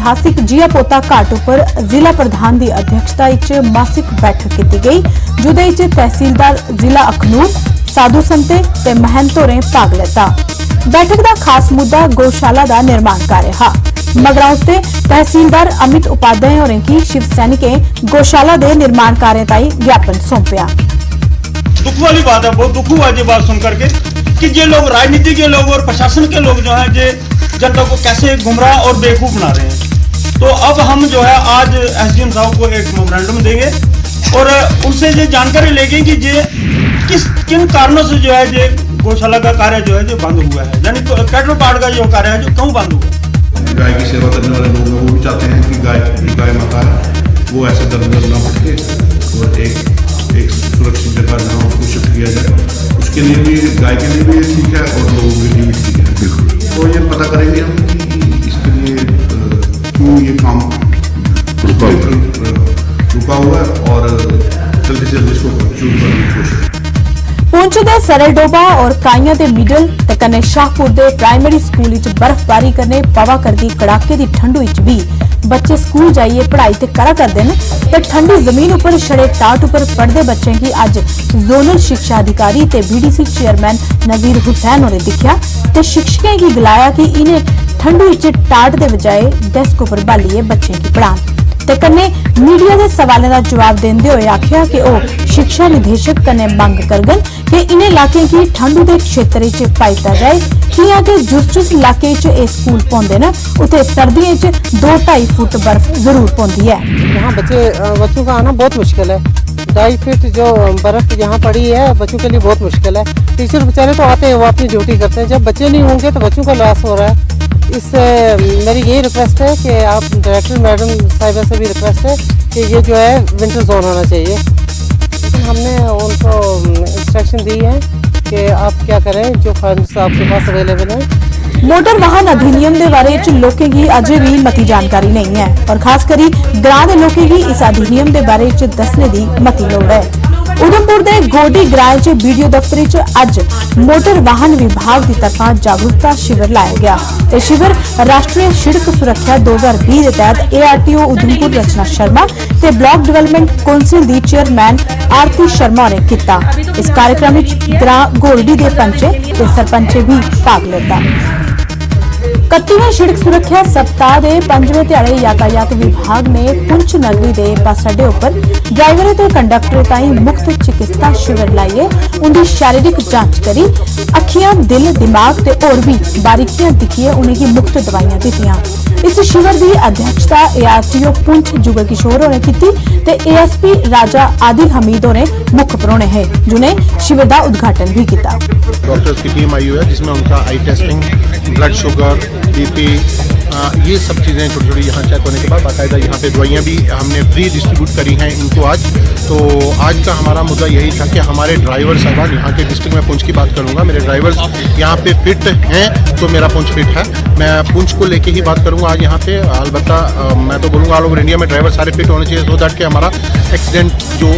इतिहासिक जिया पोता घाट उपर जिला प्रधान की अध्यक्षता विच मासिक बैठक की गई, जिहदे विच तहसीलदार जिला अखनूर, साधु संते ते महंत होरें भाग लिता। बैठक का खास मुद्दा गौशाला का निर्माण कार्य हा। मगरा उसते तहसीलदार अमित उपाध्याय होरें की शिव सैनिकें गौशाला के निर्माण कार्य ताई ज्ञापन सौंपया। दुख वाली बात है, बहुत दुख हुआ ये बात सुन करके कि ये लोग राजनीति के लोग और प्रशासन के लोग जो है ये जनता को कैसे गुमराह और बेवकूफ बना रहे हैं। तो अब हम जो है आज एसडीएम साहब को एक मेमोरेंडम देंगे और उनसे ये जानकारी लेंगे कि ये किन कारणों से जो है ये गौशाला का कार्य जो है जो बंद हुआ है, यानी कैटल पार्ट का जो कार्य है जो क्यों बंद हुआ है। गाय की सेवा करने वाले लोग वो भी चाहते हैं कि गाय माता है वो ऐसे दर बदर ना भटके और एक सुरक्षित जगह जहाँ उसको शिफ्ट किया जाए, उसके लिए भी गाय के लिए भी ठीक है और लोगों के लिए भी ठीक है। बिल्कुल, तो ये पता करेंगे हम कि इसके लिए क्यों ये काम रुका हुआ है और जल्दी से जल्दी इसको शुरू करने की कोशिश। पुंछ के सरलडोबा और काइयां दे मिडल ते कन्ने शाहपुर दे प्राइमरी स्कूल विच बर्फबारी करने पवा करदी कड़ाके दी ठंडू विच भी बच्चे स्कूल जाइए पढ़ाई ते करा करदे न, ते ठंडी जमीन उपर छड़े टाट उपर पढ़दे बच्चें की अज जोनल शिक्षा अधिकारी ते बीडीसी चेयरमैन नजीर हुसैन होरें दिखिया ते शिक्षकें की गलाया कि इन्हें ठंडू विच टाट दे बजाय डेस्क उपर बालिए बच्चें की पढ़ान ते कन्ने मीडिया के सवालों का जवाब देंदे हुए आख्या कि वह शिक्षा निदेशक कन्ने मंग करगन कि इन्हें इलाके की ठंडू के क्षेत्र च पाईता जाए किया कि जिस इलाके च स्कूल पौंदे न उते सर्दियों च 2-2.5 फुट बर्फ जरूर पौंदी है। यहाँ बच्चों का आना बहुत मुश्किल है। 2.5 फीट जो बर्फ यहाँ पड़ी है बच्चों के लिए बहुत मुश्किल है। टीचर बेचारे तो आते हैं, वो अपनी ड्यूटी करते हैं, जब बच्चे नहीं होंगे तो बच्चों का लॉस हो रहा है। इससे मेरी यही रिक्वेस्ट है कि आप डायरेक्टर मैडम साहिबा से भी रिक्वेस्ट है कि ये जो है विंटर जोन होना चाहिए। लेकिन हमने उनको इंस्ट्रक्शन दी है कि आप क्या करें, जो फंड्स आपके पास अवेलेबल है। मोटर वाहन अधिनियम के बारे च लोकें की अजे भी मती जानकारी नहीं है और खास करी ग्रां दे लोकें की इस अधिनियम के बारे च दसने की मती लोड़ है। उधमपुर के गोडी ग्रां च बीडीओ दफ्तर च अज मोटर वाहन विभाग की तरफा जागरूकता शिविर लाया गया। ये शिविर राष्ट्रीय सड़क सुरक्षा 2020 के तहत ARTO उधमपुर रचना शर्मा ते ब्लॉक डेवलपमेंट कौंसिल दी चेयरमैन आरती शर्मा ने किया। इस कार्यक्रम में ग्रां गोल्डी के पंचे ते सरपंचे भी भाग लेता। 31वें सड़क सुरक्षा सप्ताह के 5वें ध्याड़े यातायात विभाग ने पुंछ नगरी के बस अड्डे उपर ड्राइवरों ते कंडक्टरों ताई मुफ्त चिकित्सा शिविर लाइए उनकी शारीरिक जांच करी, अखियां, दिल, दिमाग ते और भी बारीकियां दिखिए उन्हें मुफ्त दवाइयां दित्तियां। इस शिविर की अध्यक्षता ARTO पुंछ जुगल किशोर होरें की ते ASP राजा आदिल हमीद होरें मुख्य परौहने हैं, जिन्हें शिविर का उद्घाटन भी किया। डॉक्टर्स की टीम आई हुई है जिसमें उनका आई टेस्टिंग, ब्लड शुगर, BP, ये सब चीज़ें छोटी छोटी यहाँ चेक होने के बाद बाकायदा यहाँ पे दवाइयाँ भी हमने फ्री डिस्ट्रीब्यूट करी हैं इनको आज। तो आज का हमारा मुद्दा यही था कि हमारे ड्राइवर साहब यहाँ के डिस्ट्रिक्ट में पुंछ की बात करूँगा, मेरे ड्राइवर्स यहाँ पे फिट हैं तो मेरा पुंछ फिट है। मैं पुंछ को लेके ही बात करूँगा आज यहाँ पे। अलबत्ता मैं तो बोलूँगा ऑल ओवर इंडिया में ड्राइवर सारे फिट होने चाहिए, सो दैट कि हमारा एक्सीडेंट जो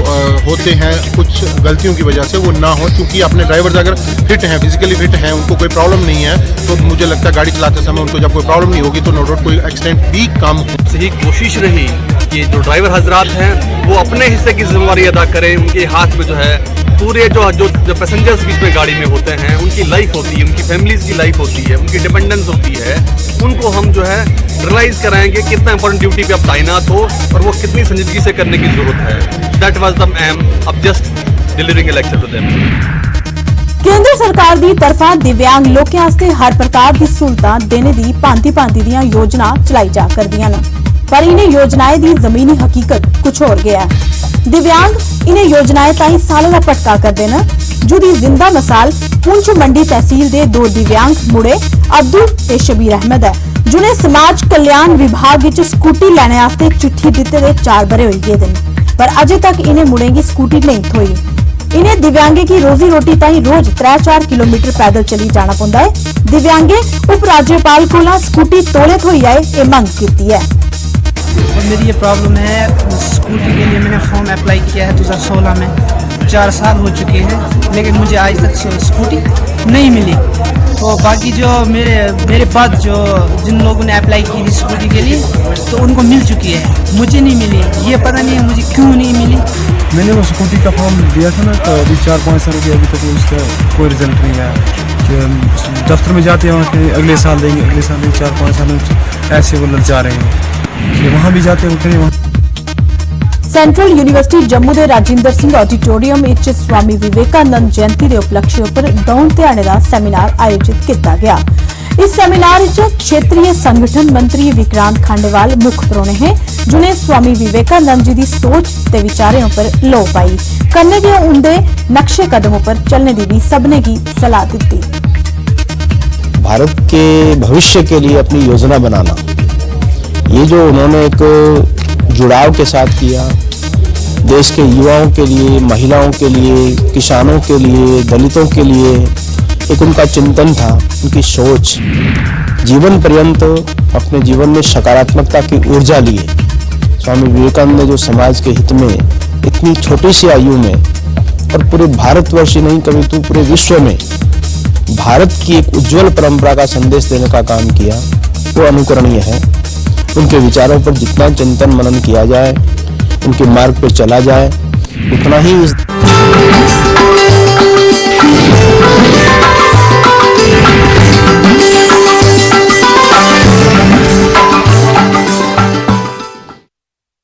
होते हैं कुछ गलतियों की वजह से वो ना हो। क्योंकि अपने ड्राइवर्स अगर फिट हैं, फिजिकली फिट हैं, उनको कोई प्रॉब्लम नहीं है, तो मुझे लगता है गाड़ी चलाते समय उनको जब कोई प्रॉब्लम नहीं होगी तो नो डाउट कोई एक्सीडेंट भी कम हो। से ही कोशिश रही कि जो ड्राइवर हजरात हैं वो अपने हिस्से की जिम्मेवारी अदा करें। उनके हाथ में जो है पूरे जो पैसेंजर्स बीच में गाड़ी में होते हैं उनकी लाइफ होती है, उनकी फैमिलीज की लाइफ होती है, उनकी डिपेंडेंस होती है, उनको हम जो है रियलाइज कराएंगे कितना इंपॉर्टेंट ड्यूटी पे आप तैनात हो और वो कितनी संजीदगी से करने की जरूरत है। That was the aim of just delivering a lecture to them. केंद्र सरकार की तरफा दिव्यांग लोगों वास्ते हर प्रकार की सहूलतां देने की भांति दियां योजना चलाई जा करदियां न, पर इन्हें योजनाएं की जमीनी हकीकत कुछ और गया है। दिव्यांग इन्हें योजनाएं ताई सालों का पटका करते न, जुदी जिंदा मिसाल पुंछ मंडी तहसील के 2 दिव्यांग मुड़े अब्दुल ते शबीर अहमद है, जिन्हें समाज कल्याण विभाग विच स्कूटी लेने वास्ते चिट्ठी दिते दे 4 बरे हो गए, पर अजे तक इन्हें मुड़े की स्कूटी नहीं थोई। इन्हें दिव्यांगे की रोजी रोटी ताई रोज 3-4 किलोमीटर पैदल चली जाना पौंदा है। दिव्यांगे उप राज्यपाल को स्कूटी तोले थोई आए ये मंग की है। और मेरी ये प्रॉब्लम है, स्कूटी के लिए मैंने फॉर्म अप्लाई किया है 2016 में, 4 साल हो चुके हैं, लेकिन मुझे आज तक स्कूटी नहीं मिली। तो बाकी जो मेरे बाद जो जिन लोगों ने अप्लाई की स्कूटी के लिए तो उनको मिल चुकी है, मुझे नहीं मिली। ये पता नहीं है मुझे क्यों नहीं मिली। मैंने वो स्कूटी का फॉर्म दिया था ना, तो अभी 4-5 साल के अभी तक उसका कोई रिजल्ट नहीं आया। कि दफ्तर में जाते हैं वहाँ के अगले साल देंगे 4-5 साल में ऐसे वो लड़ जा रहे हैं कि वहाँ भी जाते हैं उतने वहाँ। ਸੈਂਟਰਲ ਯੂਨੀਵਰਸਿਟੀ ਜੰਮੂ ਦੇ ਰਾਜਿੰਦਰ ਸਿੰਘ ਆਡੀਟੋਰੀਅਮ ਵਿੱਚ ਸਵਾਮੀ ਵਿਵੇਕਾਨੰਦ ਜਯੰਤੀ ਦੇ ਉਪਲਕਸ਼ ਉੱਪਰ ਦੌਣ ਧਿਆਣੇ ਦਾ ਸੈਮੀਨਾਰ ਆਯੋਜਿਤ ਕੀਤਾ ਗਿਆ। ਇਸ ਸੈਮੀਨਾਰ ਵਿੱਚ ਖੇਤਰੀ ਸੰਗਠਨ ਮੰਤਰੀ विक्रांत खांडेवाल मुख्य परोहने हैं, जिन्हें स्वामी विवेकानंद जी की सोच ते विचारों पर लो पाई करने के उनके नक्शे कदमों पर चलने की भी सबने की सलाह दी। भारत के भविष्य के लिए अपनी योजना बनाना, ये जो उन्होंने एक जुड़ाव के साथ किया, देश के युवाओं के लिए, महिलाओं के लिए, किसानों के लिए, दलितों के लिए एक उनका चिंतन था, उनकी सोच, जीवन पर्यंत अपने जीवन में सकारात्मकता की ऊर्जा लिए स्वामी विवेकानंद ने जो समाज के हित में इतनी छोटी सी आयु में और पूरे भारतवर्ष ही नहीं कभी पूरे विश्व में भारत की एक उज्जवल परंपरा का संदेश देने का काम किया, वो अनुकरणीय है। उनके विचारों पर जितना चिंतन मनन किया जाए, उनके मार्ग पर चला जाए, उतना ही